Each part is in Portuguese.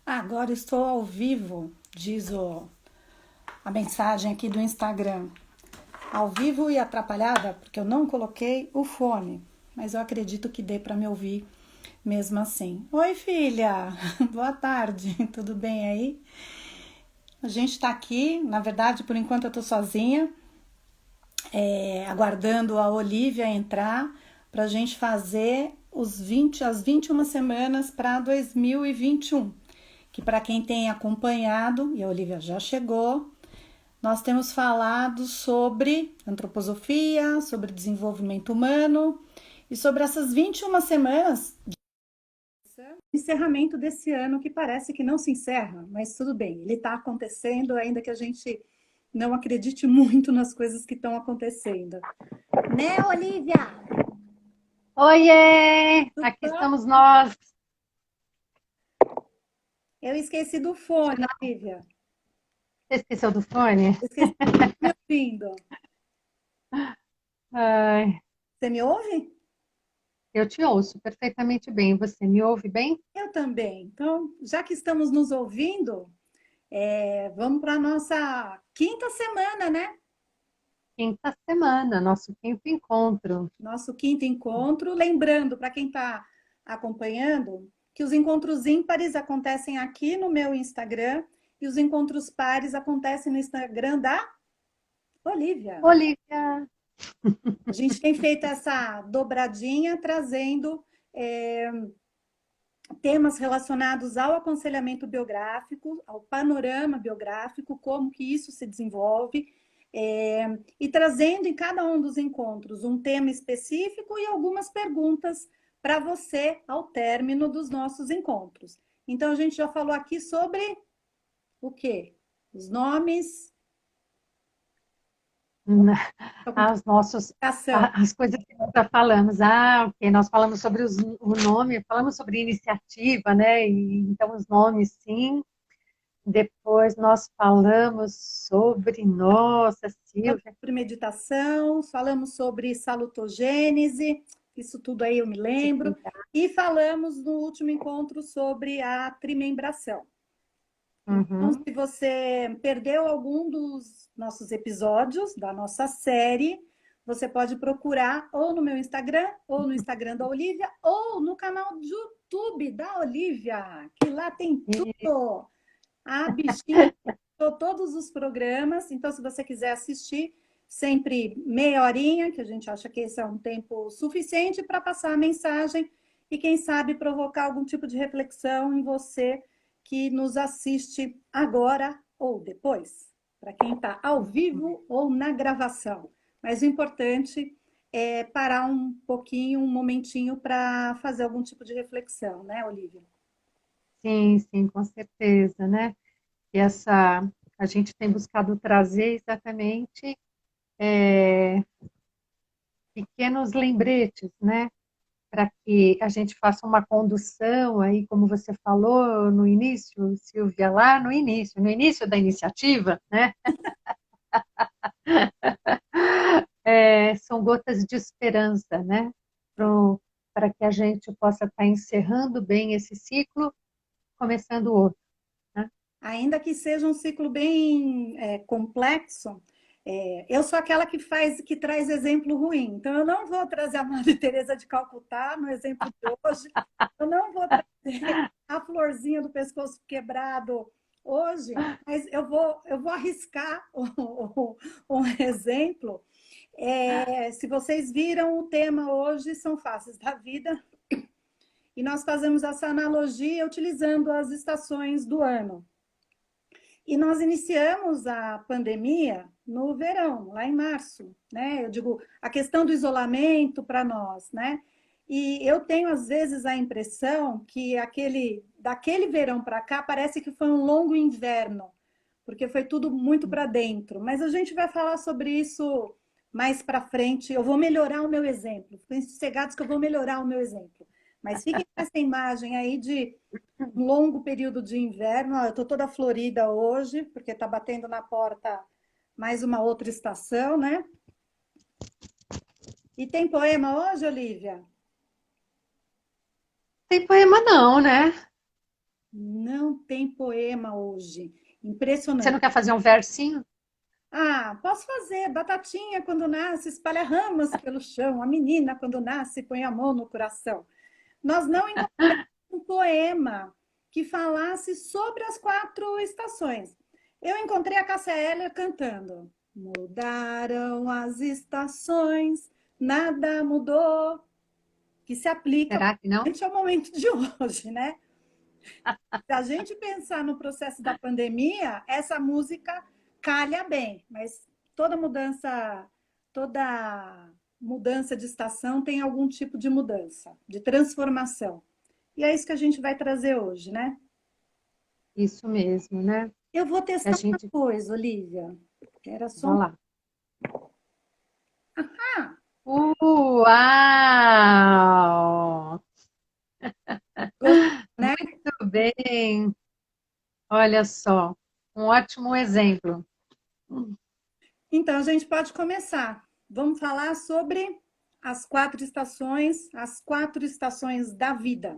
Agora estou ao vivo, a mensagem aqui do Instagram. Ao vivo e atrapalhada, porque eu não coloquei o fone, mas eu acredito que dê para me ouvir mesmo assim. Oi, filha! Boa tarde, tudo bem aí? A gente está aqui, na verdade, por enquanto eu estou sozinha, aguardando a Olivia entrar para a gente fazer as 21 semanas para 2021. Que para quem tem acompanhado, e a Olivia já chegou, nós temos falado sobre antroposofia, sobre desenvolvimento humano e sobre essas 21 semanas de encerramento desse ano que parece que não se encerra, mas tudo bem, ele está acontecendo, ainda que a gente não acredite muito nas coisas que estão acontecendo. Né, Olivia? Oiê! Tudo Aqui bom? estamos nós. Eu esqueci do fone, Olivia. Você esqueceu do fone? Esqueci me ouvindo. Ai, Você me ouve? eu te ouço perfeitamente bem. Você me ouve bem? Eu também. Então, já que estamos nos ouvindo, vamos para a nossa quinta semana, né? Quinta semana, nosso quinto encontro. Nosso quinto encontro. Lembrando, para quem está acompanhando, que os encontros ímpares acontecem aqui no meu Instagram e os encontros pares acontecem no Instagram da Olivia. Olivia, A gente tem feito essa dobradinha, trazendo é, temas relacionados ao aconselhamento biográfico, ao panorama biográfico, como que isso se desenvolve, e trazendo em cada um dos encontros um tema específico e algumas perguntas para você ao término dos nossos encontros. Então, a gente já falou aqui sobre o quê? Os nomes, as nossos, comunicação. as coisas que nós já falamos. Ah, ok. Nós falamos sobre o nome, falamos sobre iniciativa, né? Então, os nomes, sim. Depois nós falamos sobre, nossa, Silvia. Sobre meditação, falamos sobre salutogênese, isso tudo aí eu me lembro, e falamos no último encontro sobre a trimembração. Então, Uhum. se você perdeu algum dos nossos episódios da nossa série, você pode procurar ou no meu Instagram, ou no Instagram da Olivia, ou no canal do YouTube da Olivia, que lá tem tudo. A bichinha postou todos os programas, então se você quiser assistir, sempre meia horinha, que a gente acha que esse é um tempo suficiente para passar a mensagem e quem sabe provocar algum tipo de reflexão em você que nos assiste agora ou depois, para quem está ao vivo ou na gravação. Mas o importante é parar um pouquinho, um momentinho para fazer algum tipo de reflexão, né, Olivia? Sim, sim, com certeza, né? E essa a gente tem buscado trazer exatamente pequenos lembretes, né? Para que a gente faça uma condução aí, como você falou no início, Silvia, lá no início da iniciativa, né? São gotas de esperança, né? Para que a gente possa estar encerrando bem esse ciclo, começando outro, né? Ainda que seja um ciclo bem complexo, eu sou aquela que faz, que traz exemplo ruim. Então, eu não vou trazer a Madre Teresa de Calcutá no exemplo de hoje. Eu não vou trazer a florzinha do pescoço quebrado hoje, mas eu vou arriscar um exemplo. Se vocês viram o tema hoje, são faces da vida, e nós fazemos essa analogia utilizando as estações do ano. E nós iniciamos a pandemia no verão, lá em março, né? Eu digo, a questão do isolamento para nós, né? E eu tenho às vezes a impressão que daquele verão para cá parece que foi um longo inverno, porque foi tudo muito para dentro. Mas a gente vai falar sobre isso mais para frente. Eu vou melhorar o meu exemplo. Fiquem sossegados que eu vou melhorar o meu exemplo. Mas fiquem com essa imagem aí de um longo período de inverno. Eu estou toda florida hoje, porque está batendo na porta mais uma outra estação, né? E tem poema hoje, Olivia? Tem poema não, né? Não tem poema hoje. Você Impressionante. não quer fazer um versinho? Ah, posso fazer. Batatinha, quando nasce, espalha ramas pelo chão. A menina, quando nasce, põe a mão no coração. Nós não encontramos um poema que falasse sobre as 4 estações. Eu encontrei a Cássia Eller cantando. Mudaram as estações, nada mudou, que se aplica Será que não? bastante ao momento de hoje, né? Se a gente pensar no processo da pandemia, essa música calha bem, mas toda mudança de estação tem algum tipo de mudança, de transformação. E é isso que a gente vai trazer hoje, né? Isso mesmo, né? Eu vou A testar uma gente, coisa, Olivia. Era só vai um... lá. Ah, Uau! gostei, né? Muito bem. Olha só, um ótimo exemplo. Então a gente pode começar. Vamos falar sobre as 4 estações da vida.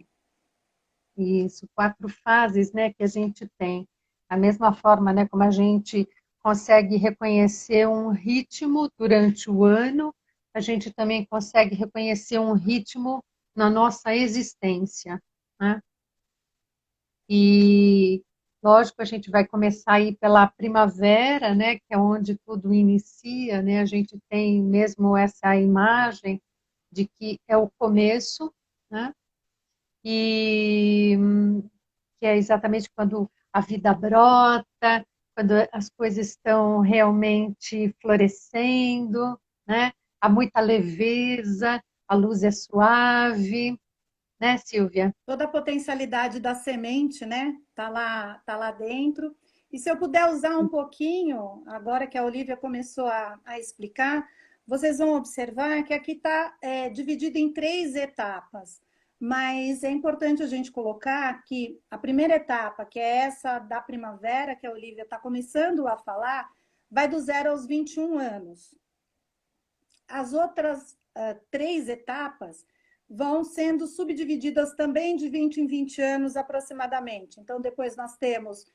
Isso, 4 fases, né, que a gente tem. Da mesma forma, né, como a gente consegue reconhecer um ritmo durante o ano, a gente também consegue reconhecer um ritmo na nossa existência, né? E, lógico, a gente vai começar aí pela primavera, né, que é onde tudo inicia, né? A gente tem mesmo essa imagem de que é o começo, né? E que é exatamente quando a vida brota, quando as coisas estão realmente florescendo, né? Há muita leveza, a luz é suave, né, Silvia? Toda a potencialidade da semente, né? Tá lá dentro. E se eu puder usar um pouquinho, agora que a Olivia começou a explicar, vocês vão observar que aqui está dividido em 3 etapas. Mas é importante a gente colocar que a primeira etapa, que é essa da primavera, que a Olivia está começando a falar, vai do 0 aos 21 anos. As outras 3 etapas vão sendo subdivididas também de 20 em 20 anos aproximadamente. Então, depois nós temos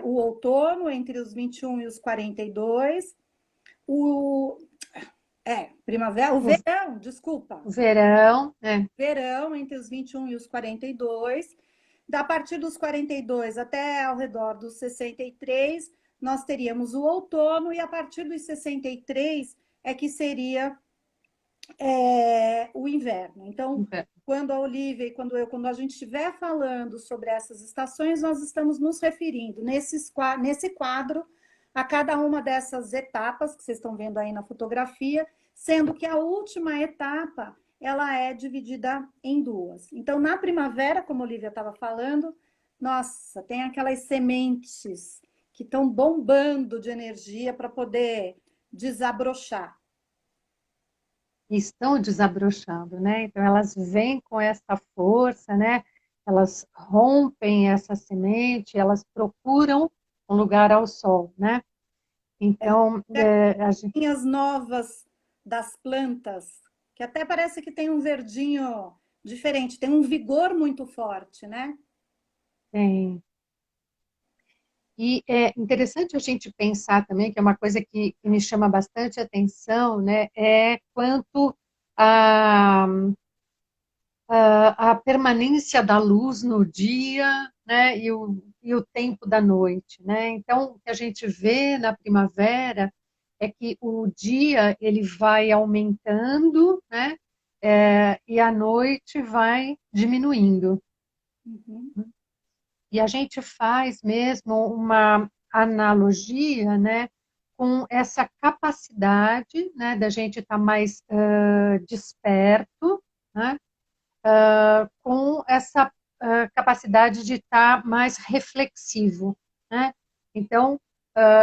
o outono, entre os 21 e os 42, o primavera, o O verão, desculpa, verão, né? verão, entre os 21 e os 42. Da partir dos 42 até ao redor dos 63, nós teríamos o outono, e a partir dos 63 é que seria o inverno. Então, quando a Olivia e quando a gente estiver falando sobre essas estações, nós estamos nos referindo nesse quadro a cada uma dessas etapas que vocês estão vendo aí na fotografia, sendo que a última etapa ela é dividida em 2. Então, na primavera, como a Olivia estava falando, nossa, tem aquelas sementes que estão bombando de energia para poder desabrochar. Estão desabrochando, né? Então elas vêm com essa força, né? Elas rompem essa semente, elas procuram um lugar ao sol, né? Então a gente Linhas novas das plantas, que até parece que tem um verdinho diferente, tem um vigor muito forte, né? tem. E é interessante a gente pensar também que é uma coisa que me chama bastante atenção, né? É quanto a a permanência da luz no dia, né, e o tempo da noite, né? Então, o que a gente vê na primavera é que o dia ele vai aumentando, né, e a noite vai diminuindo. Uhum. E a gente faz mesmo uma analogia, né, com essa capacidade, né, da gente estar mais desperto, né, com essa capacidade de estar mais reflexivo, né? Então,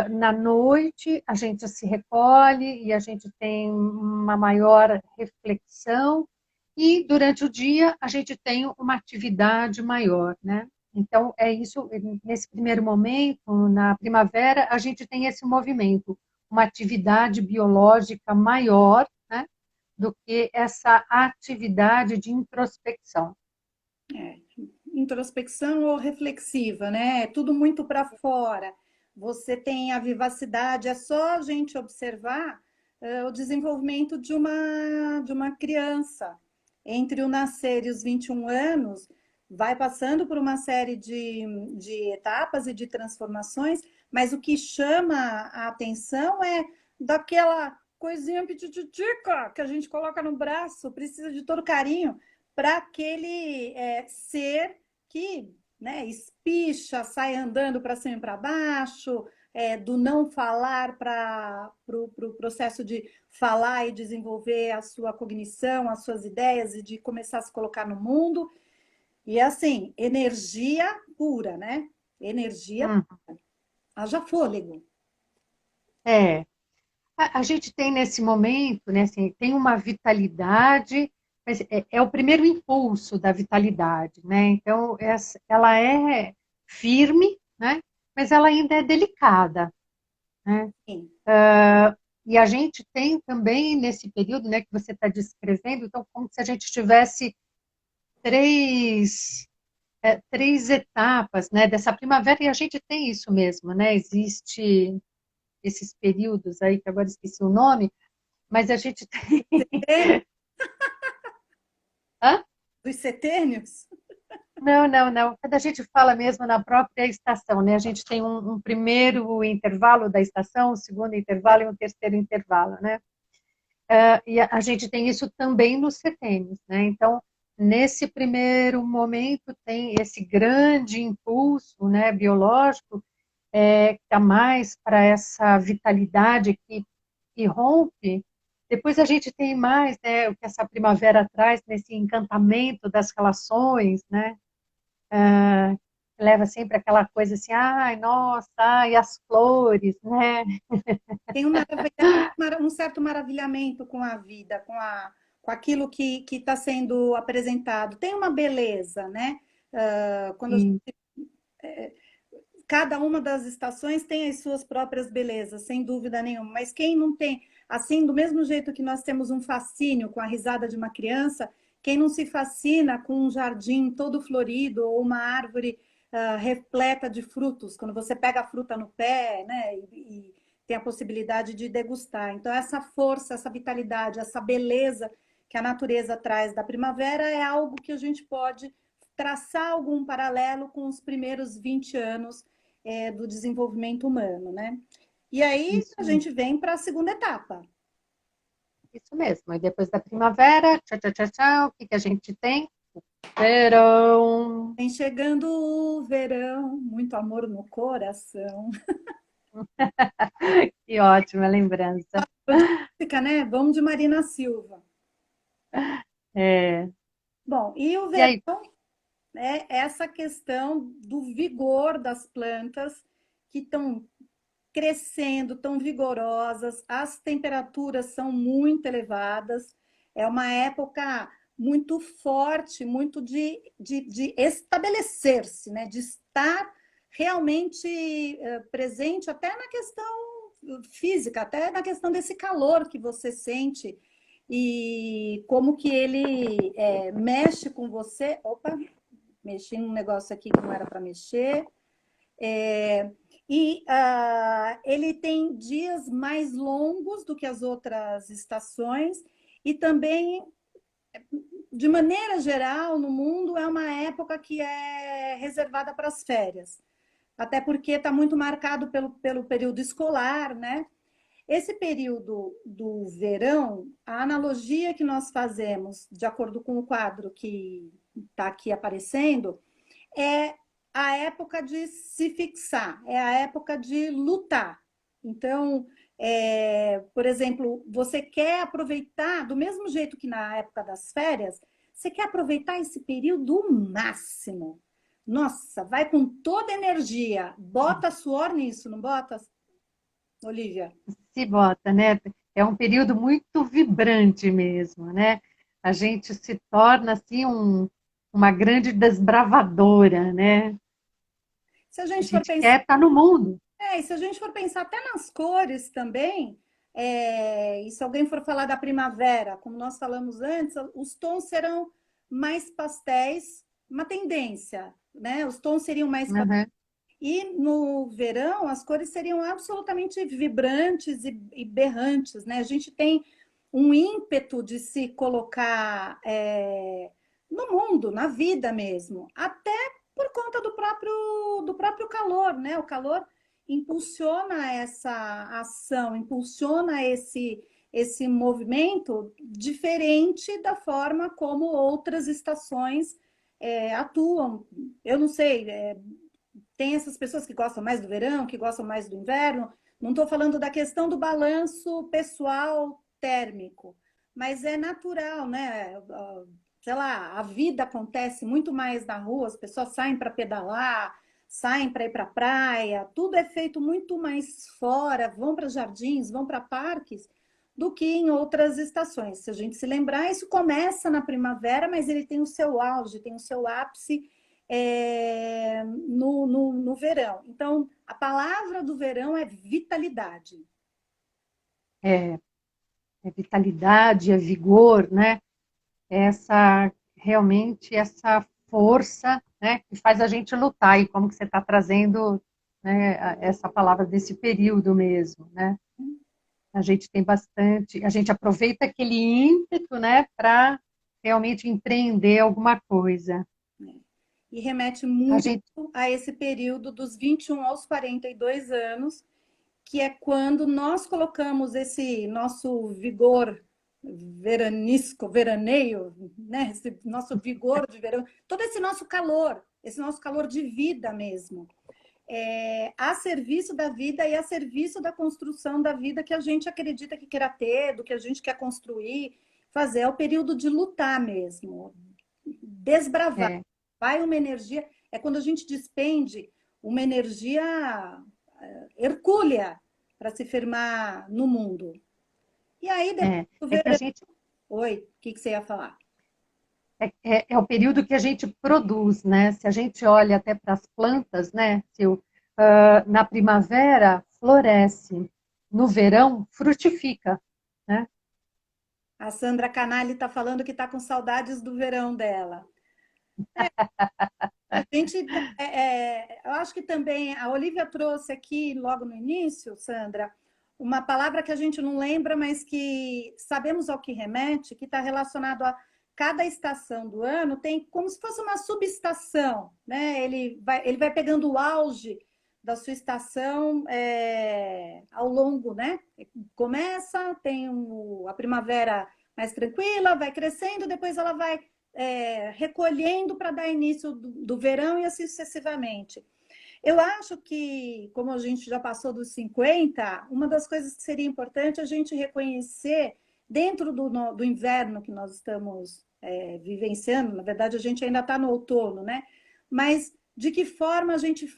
na noite, a gente se recolhe e a gente tem uma maior reflexão, e durante o dia, a gente tem uma atividade maior, né? Então, é isso, nesse primeiro momento, na primavera, a gente tem esse movimento, uma atividade biológica maior, né? Do que essa atividade de introspecção. É. introspecção ou reflexiva, né? É tudo muito para fora. Você tem a vivacidade, é só a gente observar o desenvolvimento de uma criança. Entre o nascer e os 21 anos, vai passando por uma série de etapas e de transformações, mas o que chama a atenção é daquela coisinha pititica que a gente coloca no braço, precisa de todo carinho, para aquele ser que, né, espicha, sai andando para cima e para baixo, do não falar para o processo de falar e desenvolver a sua cognição, as suas ideias e de começar a se colocar no mundo. E assim, energia pura, né? Energia, Hum, haja fôlego. é. A gente tem nesse momento, né, assim, tem uma vitalidade, mas é o primeiro impulso da vitalidade, né? Então, ela é firme, né? Mas ela ainda é delicada, né? Sim. E a gente tem também nesse período, né, que você está descrevendo, então, como se a gente tivesse três, três etapas, né, dessa primavera, e a gente tem isso mesmo, né? Existe esses períodos aí, que agora esqueci o nome, mas a gente tem. É, Hã? dos setênios? Não, não, não. Quando a gente fala mesmo na própria estação, né? A gente tem um primeiro intervalo da estação, um segundo intervalo e um terceiro intervalo, né? E a gente tem isso também nos setênios, né? Então, nesse primeiro momento, tem esse grande impulso, né, biológico, que está mais para essa vitalidade que rompe. Depois a gente tem mais, né, o que essa primavera traz nesse encantamento das relações, né? Leva sempre aquela coisa assim, ai, nossa, ai, as flores, né? Tem um certo maravilhamento com a vida, com aquilo que está sendo apresentado. Tem uma beleza, né? Quando a E, cada uma das estações tem as suas próprias belezas, sem dúvida nenhuma. Mas quem não tem, assim, do mesmo jeito que nós temos um fascínio com a risada de uma criança, quem não se fascina com um jardim todo florido ou uma árvore repleta de frutos, quando você pega a fruta no pé, né, e tem a possibilidade de degustar. Então, essa força, essa vitalidade, essa beleza que a natureza traz da primavera é algo que a gente pode traçar algum paralelo com os primeiros 20 anos do desenvolvimento humano, né? E aí isso a mesmo, gente vem para a segunda etapa. isso mesmo. E depois da primavera, tchau, tchau, tchau, tchau, o que que a gente tem? Verão. Vem chegando o verão, muito amor no coração. Que ótima lembrança. Fica, né? Vamos de Marina Silva. É. Bom, e o E verão aí, é essa questão do vigor das plantas que estão crescendo, tão vigorosas, as temperaturas são muito elevadas, é uma época muito forte, muito de estabelecer-se, né? De estar realmente presente até na questão física, até na questão desse calor que você sente e como que ele mexe com você. Opa, mexi num negócio aqui que não era para mexer. É, ele tem dias mais longos do que as outras estações e também, de maneira geral, no mundo é uma época que é reservada para as férias, até porque está muito marcado pelo período escolar, né? Esse período do verão, a analogia que nós fazemos, de acordo com o quadro que está aqui aparecendo, é a época de se fixar, é a época de lutar. Então, por exemplo, você quer aproveitar, do mesmo jeito que na época das férias, você quer aproveitar esse período máximo. Nossa, vai com toda a energia, bota suor nisso, não bota, Olivia? se bota, né? É um período muito vibrante mesmo, né? A gente se torna assim uma grande desbravadora, né? Se a A gente for gente pensar quer estar no mundo. E se a gente for pensar até nas cores também, e se alguém for falar da primavera, como nós falamos antes, os tons serão mais pastéis, uma tendência, né? Os tons seriam mais... Uhum. E no verão, as cores seriam absolutamente vibrantes e berrantes, né? A gente tem um ímpeto de se colocar no mundo, na vida mesmo, até por conta do próprio calor, né? O calor impulsiona essa ação, impulsiona esse movimento diferente da forma como outras estações atuam. Eu não sei, tem essas pessoas que gostam mais do verão, que gostam mais do inverno. Não estou falando da questão do balanço pessoal térmico, mas é natural, né? Sei lá, a vida acontece muito mais na rua, as pessoas saem para pedalar, saem para ir para a praia, tudo é feito muito mais fora, vão para jardins, vão para parques, do que em outras estações. Se a gente se lembrar, isso começa na primavera, mas ele tem o seu auge, tem o seu ápice no verão. Então, a palavra do verão é vitalidade. É, é vitalidade, é vigor, né? Realmente essa força, né, que faz a gente lutar, e como que você está trazendo, né, essa palavra desse período mesmo, né? A gente tem bastante, a gente aproveita aquele ímpeto, né, para realmente empreender alguma coisa. E remete A muito gente, a esse período dos 21 aos 42 anos, que é quando nós colocamos esse nosso vigor veranisco, veraneio, né? Esse nosso vigor de verão, todo esse nosso calor de vida mesmo, a serviço da vida e a serviço da construção da vida que a gente acredita que queira ter, do que a gente quer construir, fazer. É o período de lutar mesmo, desbravar. é, Vai uma energia, é quando a gente despende uma energia hercúlea para se firmar no mundo. E aí, depois do é que a verão. gente Oi, o que você ia falar? é o período que a gente produz, né? Se a gente olha até para as plantas, né? Na primavera floresce, no verão frutifica, né? A Sandra Canali está falando que está com saudades do verão dela. A gente, eu acho que também a Olivia trouxe aqui logo no início, Sandra, uma palavra que a gente não lembra, mas que sabemos ao que remete, que está relacionado a cada estação do ano, tem como se fosse uma subestação, né? Ele vai pegando o auge da sua estação ao longo, né? Começa, tem a primavera mais tranquila, vai crescendo, depois ela vai recolhendo para dar início do verão e assim sucessivamente. Eu acho que, como a gente já passou dos 50, uma das coisas que seria importante é a gente reconhecer, dentro do inverno que nós estamos vivenciando, na verdade a gente ainda está no outono, né? Mas de que forma a gente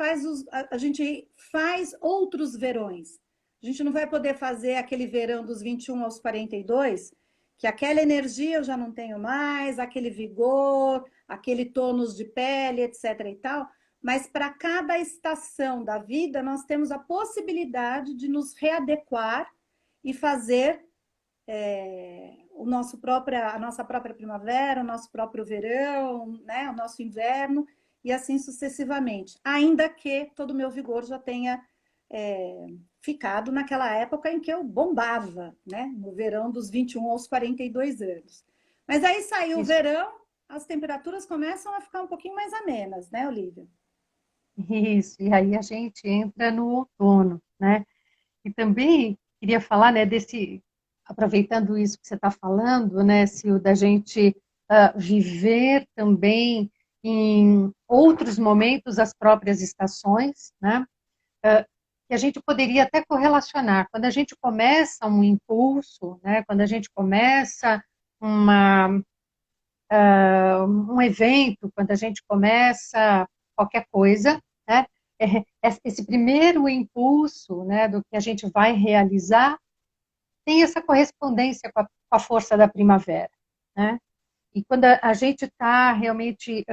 a gente faz outros verões? A gente não vai poder fazer aquele verão dos 21 aos 42, que aquela energia eu já não tenho mais, aquele vigor, aquele tônus de pele, etc. e tal, mas para cada estação da vida nós temos a possibilidade de nos readequar e fazer a nossa própria primavera, o nosso próprio verão, né, o nosso inverno, e assim sucessivamente. Ainda que todo o meu vigor já tenha ficado naquela época em que eu bombava, né? No verão dos 21 aos 42 anos. Mas aí saiu o Isso, verão, as temperaturas começam a ficar um pouquinho mais amenas, né, Olivia? isso. E aí a gente entra no outono, né? E também queria falar, né, aproveitando isso que você está falando, né, Sil, da gente viver também em outros momentos as próprias estações, né? Que a gente poderia até correlacionar. Quando a gente começa um impulso, né, quando a gente começa uma, um evento, quando a gente começa qualquer coisa, né, esse primeiro impulso, né, do que a gente vai realizar tem essa correspondência com a força da primavera, né? E quando a gente está realmente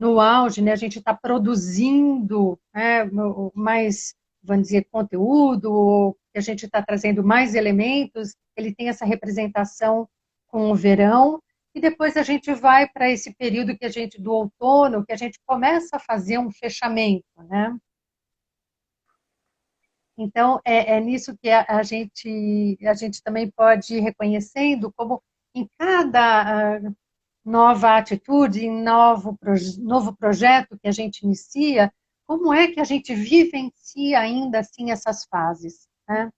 no auge, né, a gente está produzindo, né, mais, vamos dizer, conteúdo, ou que a gente está trazendo mais elementos, ele tem essa representação com o verão, e depois a gente vai para esse período que a gente, do outono, que a gente começa a fazer um fechamento, né? Então, é nisso que a gente também pode ir reconhecendo como em cada nova atitude, em novo projeto que a gente inicia, como é que a gente vivencia ainda assim essas fases, né?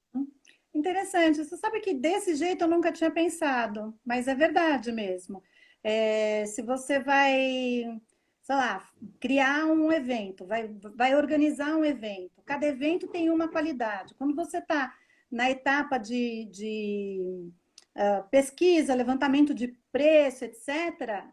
Interessante. Você sabe que desse jeito eu nunca tinha pensado, mas é verdade mesmo. Se você vai, sei lá, criar um evento, vai organizar um evento, cada evento tem uma qualidade. Quando você está na etapa de pesquisa, levantamento de preço, etc.,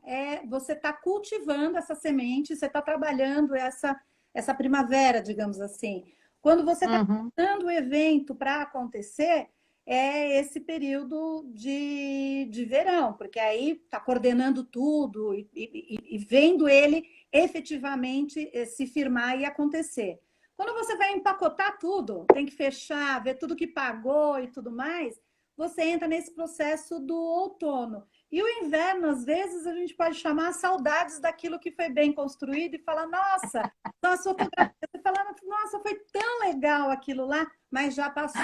você está cultivando essa semente, você está trabalhando essa primavera, digamos assim. Quando você está Uhum. dando o evento para acontecer, é esse período de verão, porque aí está coordenando tudo e vendo ele efetivamente se firmar e acontecer. Quando você vai empacotar tudo, tem que fechar, ver tudo que pagou e tudo mais, você entra nesse processo do outono. E o inverno, às vezes, a gente pode chamar saudades daquilo que foi bem construído e falar, nossa, então as fotografias, você fala, nossa, foi tão legal aquilo lá, mas já passou,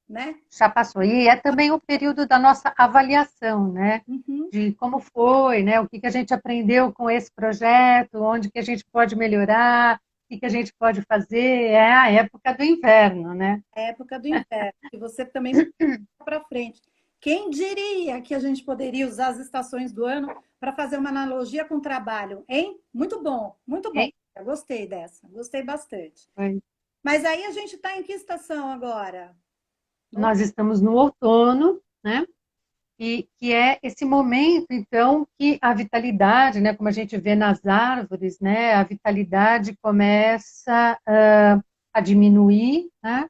né? Já passou. E é também o período da nossa avaliação, né? Uhum. De como foi, né? O que que a gente aprendeu com esse projeto, onde que a gente pode melhorar, o que que a gente pode fazer. É a época do inverno, né? A época do inverno, que você também para frente. Quem diria que a gente poderia usar as estações do ano para fazer uma analogia com o trabalho, hein? Muito bom, muito bom. Ok? Eu gostei dessa, gostei bastante. Foi. Mas aí a gente está em que estação agora? No- Nós estamos no outono, né? E que é esse momento, então, que a vitalidade, né, como a gente vê nas árvores, né, a vitalidade começa a diminuir, né,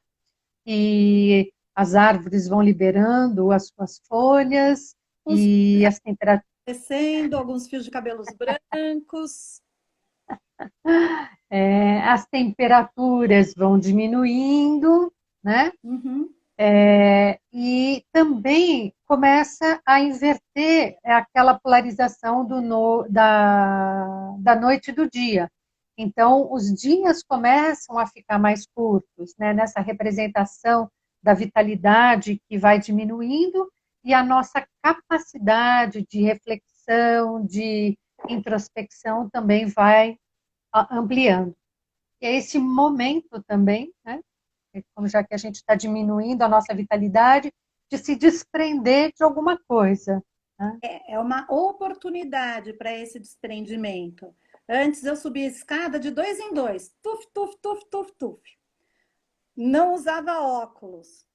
e as árvores vão liberando as suas folhas Uns e as temperaturas, descendo, alguns fios de cabelos brancos. as temperaturas vão diminuindo, né, Uhum. e também começa a inverter aquela polarização da noite e do dia. Então, os dias começam a ficar mais curtos, né, nessa representação da vitalidade que vai diminuindo e a nossa capacidade de reflexão, de introspecção também vai ampliando. E é esse momento também, né, como já que a gente está diminuindo a nossa vitalidade, de se desprender de alguma coisa. Né? É uma oportunidade para esse desprendimento. Antes eu subia a escada de dois em dois, tuf, tuf, tuf, tuf, tuf. Não usava óculos.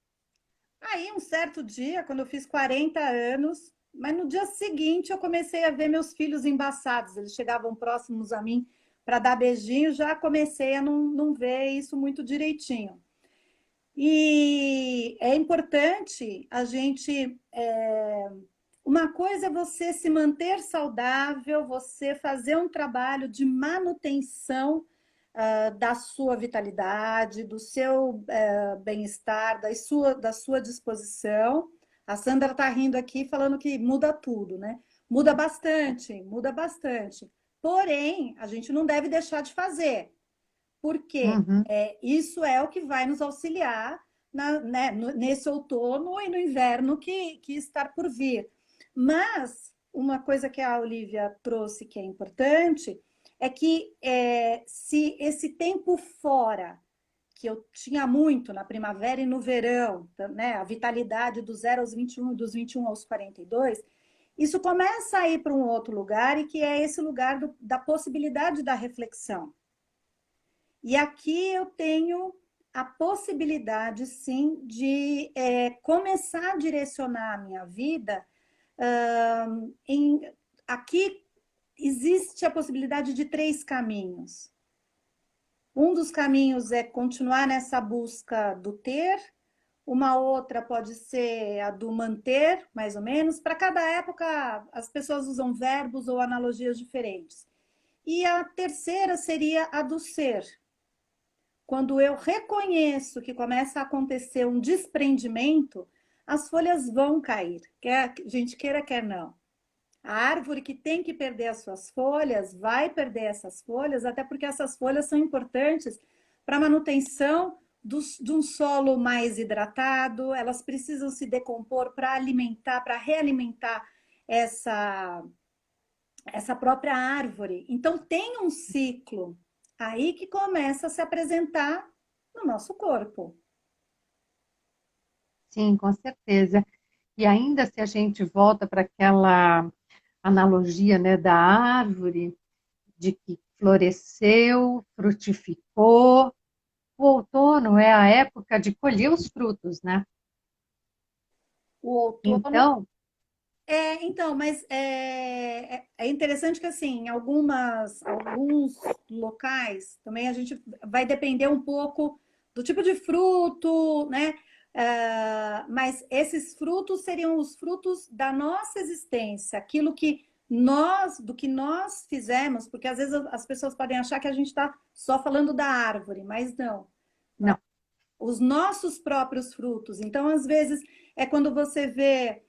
Aí, um certo dia, quando eu fiz 40 anos, mas no dia seguinte eu comecei a ver meus filhos embaçados. Eles chegavam próximos a mim para dar beijinho, já comecei a não ver isso muito direitinho. E é importante a gente. Uma coisa é você se manter saudável, você fazer um trabalho de manutenção da sua vitalidade, do seu bem-estar, da sua disposição. A Sandra está rindo aqui falando que muda tudo, né? Muda bastante, muda bastante. Porém, a gente não deve deixar de fazer, porque Uhum. isso é o que vai nos auxiliar né, nesse outono e no inverno que está por vir. Mas uma coisa que a Olivia trouxe que é importante é que se esse tempo fora, que eu tinha muito na primavera e no verão, né, a vitalidade dos 0 aos 21, dos 21 aos 42, isso começa a ir para um outro lugar e que é esse lugar da possibilidade da reflexão. E aqui eu tenho a possibilidade, sim, de começar a direcionar a minha vida. Aqui existe a possibilidade de três caminhos. Um dos caminhos é continuar nessa busca do ter, uma outra pode ser a do manter, mais ou menos. Para cada época, as pessoas usam verbos ou analogias diferentes. E a terceira seria a do ser. Quando eu reconheço que começa a acontecer um desprendimento, as folhas vão cair, quer a gente queira, quer não. A árvore que tem que perder as suas folhas vai perder essas folhas, até porque essas folhas são importantes para a manutenção de um solo mais hidratado, elas precisam se decompor para alimentar, para realimentar essa, essa própria árvore. Então, tem um ciclo aí que começa a se apresentar no nosso corpo. Sim, com certeza. E ainda se a gente volta para aquela analogia, né, da árvore, de que floresceu, frutificou, o outono é a época de colher os frutos, né? O outono. Então, Então, mas é interessante que, assim, em alguns locais também a gente vai depender um pouco do tipo de fruto, né? Mas esses frutos seriam os frutos da nossa existência, aquilo que do que nós fizemos, porque às vezes as pessoas podem achar que a gente está só falando da árvore, mas não. não. Os nossos próprios frutos. Então, às vezes, é quando você vê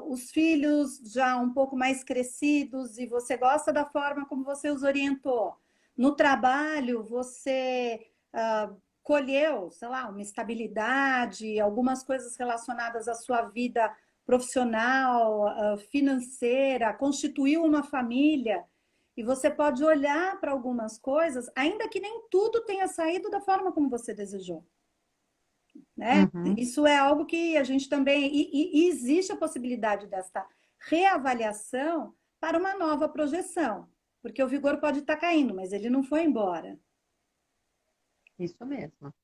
os filhos já um pouco mais crescidos e você gosta da forma como você os orientou. No trabalho, você colheu, sei lá, uma estabilidade, algumas coisas relacionadas à sua vida profissional, financeira, constituiu uma família. E você pode olhar para algumas coisas, ainda que nem tudo tenha saído da forma como você desejou, né? Uhum, Isso é algo que a gente também. E existe a possibilidade desta reavaliação para uma nova projeção, porque o vigor pode estar caindo, mas ele não foi embora. isso mesmo.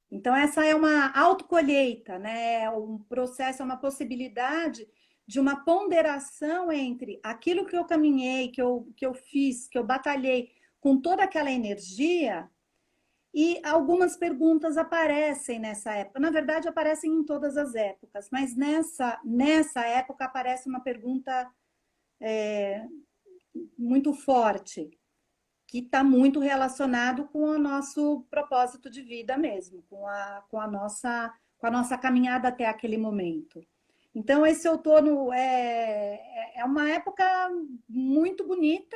Então, essa é uma autocolheita, né? É um processo, é uma possibilidade de uma ponderação entre aquilo que eu caminhei, que eu fiz, que eu batalhei com toda aquela energia. E algumas perguntas aparecem nessa época. Na verdade, aparecem em todas as épocas, mas nessa época aparece uma pergunta muito forte, que está muito relacionado com o nosso propósito de vida mesmo, com a nossa caminhada até aquele momento. Então, esse outono é uma época muito bonita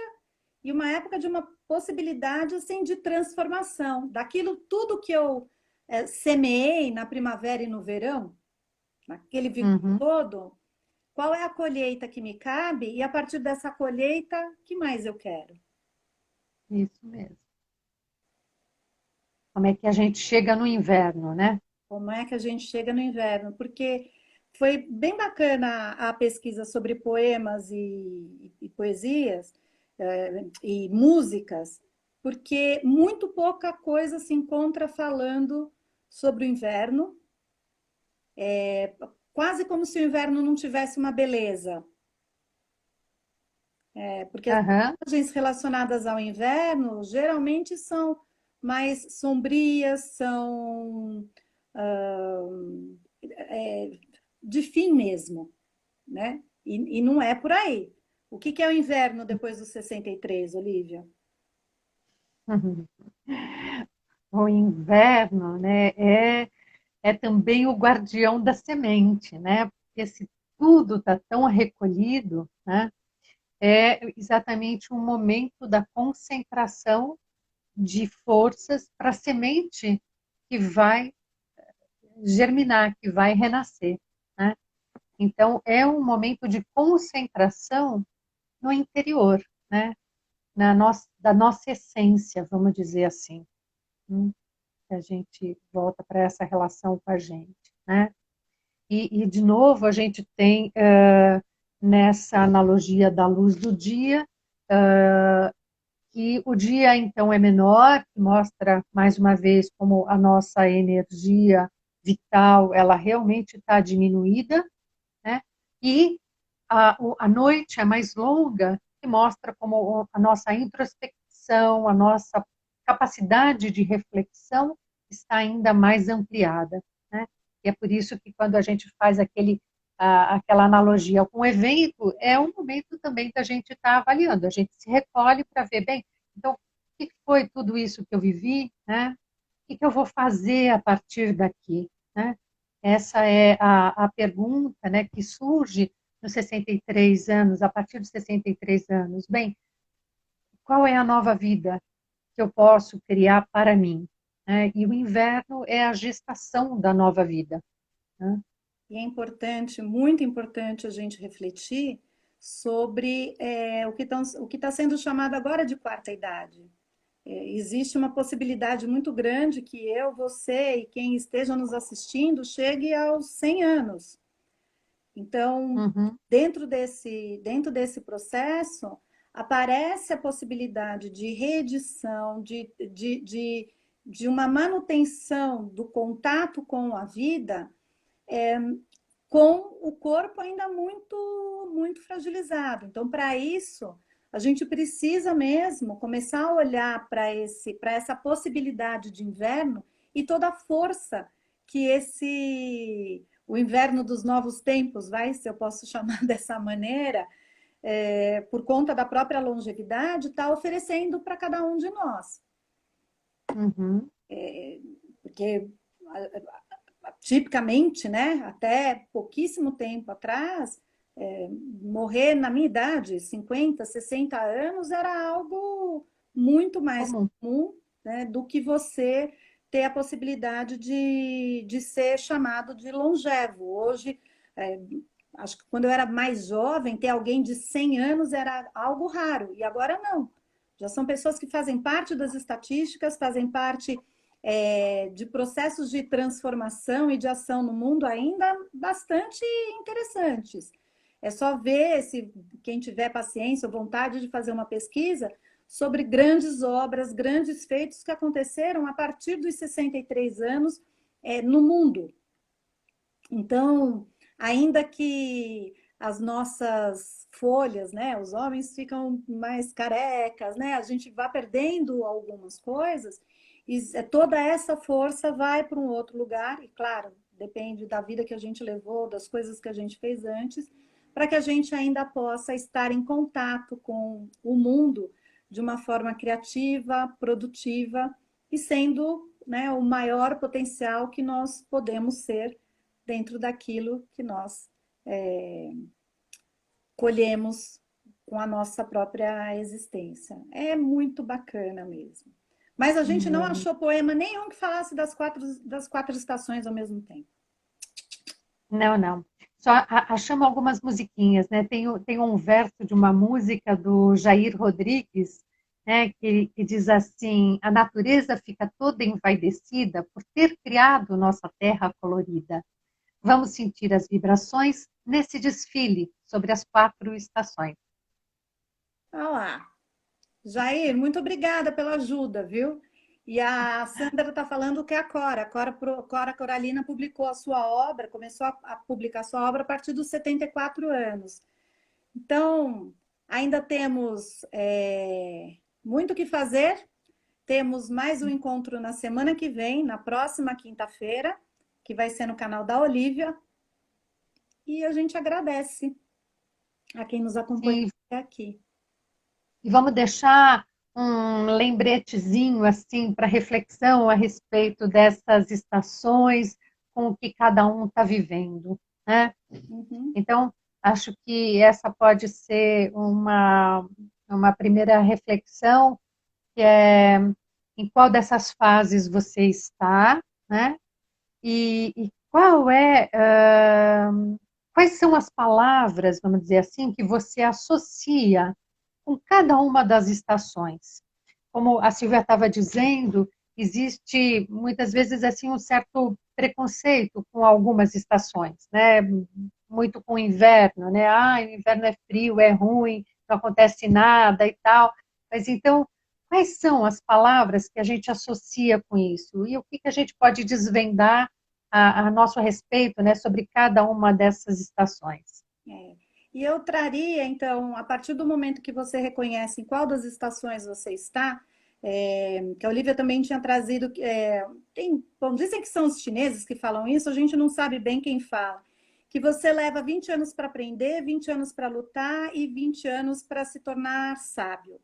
e uma época de uma possibilidade assim de transformação daquilo tudo que eu semeei na primavera e no verão, naquele vigor Uhum, todo, qual é a colheita que me cabe e a partir dessa colheita, que mais eu quero? isso mesmo. Como é que a gente chega no inverno, né? Como é que a gente chega no inverno? Porque foi bem bacana a pesquisa sobre poemas e poesias e músicas, porque muito pouca coisa se encontra falando sobre o inverno, quase como se o inverno não tivesse uma beleza, porque as Aham, imagens relacionadas ao inverno geralmente são mais sombrias, são ah, de fim mesmo, né? E não é por aí. O que é o inverno depois dos 63, Olivia? uhum. O inverno, né, é também o guardião da semente, né? Porque se tudo está tão recolhido, né, é exatamente um momento da concentração de forças para a semente que vai germinar, que vai renascer, né? Então, é um momento de concentração no interior, né? Da nossa essência, vamos dizer assim. Que a gente volta para essa relação com a gente, né? De novo, a gente tem nessa analogia da luz do dia, que o dia, então, é menor, que mostra, mais uma vez, como a nossa energia vital, ela realmente está diminuída, né? E a noite é mais longa, que mostra como a nossa introspecção, a nossa capacidade de reflexão está ainda mais ampliada, né? E é por isso que quando a gente faz aquela analogia com o evento, é um momento também que a gente está avaliando, a gente se recolhe para ver, bem, então, o que foi tudo isso que eu vivi, né? O que eu vou fazer a partir daqui, né? Essa é a pergunta, né, que surge nos 63 anos, a partir dos 63 anos, bem, qual é a nova vida que eu posso criar para mim? Né? E o inverno é a gestação da nova vida. Né? E é importante, muito importante a gente refletir sobre o que está sendo chamado agora de quarta idade. Existe uma possibilidade muito grande que eu, você e quem esteja nos assistindo chegue aos 100 anos. Então, Uhum, dentro desse processo, aparece a possibilidade de reedição, de uma manutenção do contato com a vida, com o corpo ainda muito fragilizado. Então, para isso, a gente precisa mesmo começar a olhar para essa possibilidade de inverno e toda a força que o inverno dos novos tempos, se eu posso chamar dessa maneira, por conta da própria longevidade, está oferecendo para cada um de nós. uhum. Porque tipicamente, né, até pouquíssimo tempo atrás, morrer na minha idade, 50, 60 anos, era algo muito mais Comum. comum, né, do que você ter a possibilidade de ser chamado de longevo. Hoje, é, acho que quando eu era mais jovem, ter alguém de 100 anos era algo raro, e agora não. Já são pessoas que fazem parte das estatísticas, fazem parte de processos de transformação e de ação no mundo ainda bastante interessantes. É só ver, se quem tiver paciência ou vontade de fazer uma pesquisa sobre grandes obras, grandes feitos que aconteceram a partir dos 63 anos no mundo. Então, ainda que as nossas folhas, né, os homens ficam mais carecas, né, a gente vai perdendo algumas coisas, e toda essa força vai para um outro lugar, e claro, depende da vida que a gente levou, das coisas que a gente fez antes, para que a gente ainda possa estar em contato com o mundo de uma forma criativa, produtiva e sendo, né, o maior potencial que nós podemos ser dentro daquilo que nós colhemos com a nossa própria existência. É muito bacana mesmo. Mas a gente não É. achou poema nenhum que falasse das quatro estações ao mesmo tempo. Não, não. Só achamos algumas musiquinhas, né? Tem um verso de uma música do Jair Rodrigues, né, que diz assim: a natureza fica toda envaidecida por ter criado nossa terra colorida. Vamos sentir as vibrações nesse desfile sobre as 4 estações. Olha lá. Jair, muito obrigada pela ajuda, viu? E a Sandra está falando que é a Cora. Cora Coralina publicou a sua obra, começou a publicar a sua obra a partir dos 74 anos. Então, ainda temos muito o que fazer. Temos mais um encontro na semana que vem, na próxima quinta-feira, que vai ser no canal da Olivia. E a gente agradece a quem nos acompanhou Sim, até aqui. e vamos deixar um lembretezinho assim para reflexão a respeito dessas estações, com o que cada um está vivendo, né? Uhum. Então, acho que essa pode ser uma primeira reflexão, que é em qual dessas fases você está, né? E qual quais são as palavras, vamos dizer assim, que você associa com cada uma das estações. Como a Silvia estava dizendo, existe muitas vezes assim um certo preconceito com algumas estações, né? Muito com o inverno, né? Ah, o inverno é frio, é ruim, não acontece nada e tal. Mas então, quais são as palavras que a gente associa com isso? E o que a gente pode desvendar a nosso respeito, né, sobre cada uma dessas estações? É. E eu traria, então, a partir do momento que você reconhece em qual das estações você está, que a Olivia também tinha trazido, bom, dizem que são os chineses que falam isso, a gente não sabe bem quem fala, que você leva 20 anos para aprender, 20 anos para lutar e 20 anos para se tornar sábio.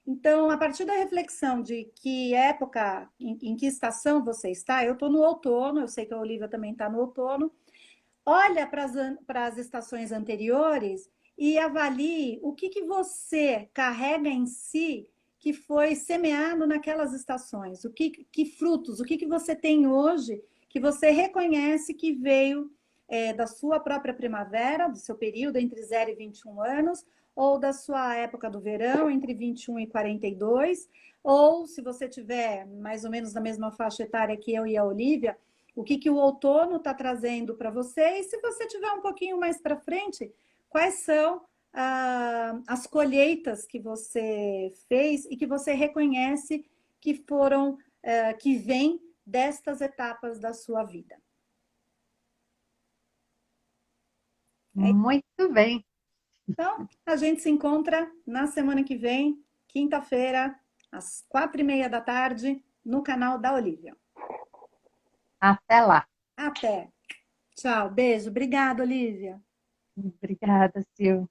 Então, a partir da reflexão de que época, em que estação você está, eu estou no outono, eu sei que a Olivia também está no outono, olha para as estações anteriores e avalie o que você carrega em si que foi semeado naquelas estações, que frutos, que você tem hoje que você reconhece que veio da sua própria primavera, do seu período entre 0 e 21 anos, ou da sua época do verão, entre 21 e 42, ou se você tiver mais ou menos na mesma faixa etária que eu e a Olivia, que o outono está trazendo para você, e se você tiver um pouquinho mais para frente, quais são as colheitas que você fez e que você reconhece que foram, que vêm destas etapas da sua vida. Muito bem. Então, a gente se encontra na semana que vem, quinta-feira, às 4:30 da tarde, no canal da Olivia. Até lá. Até! Tchau, beijo. Obrigada, Olivia. Obrigada, Sil.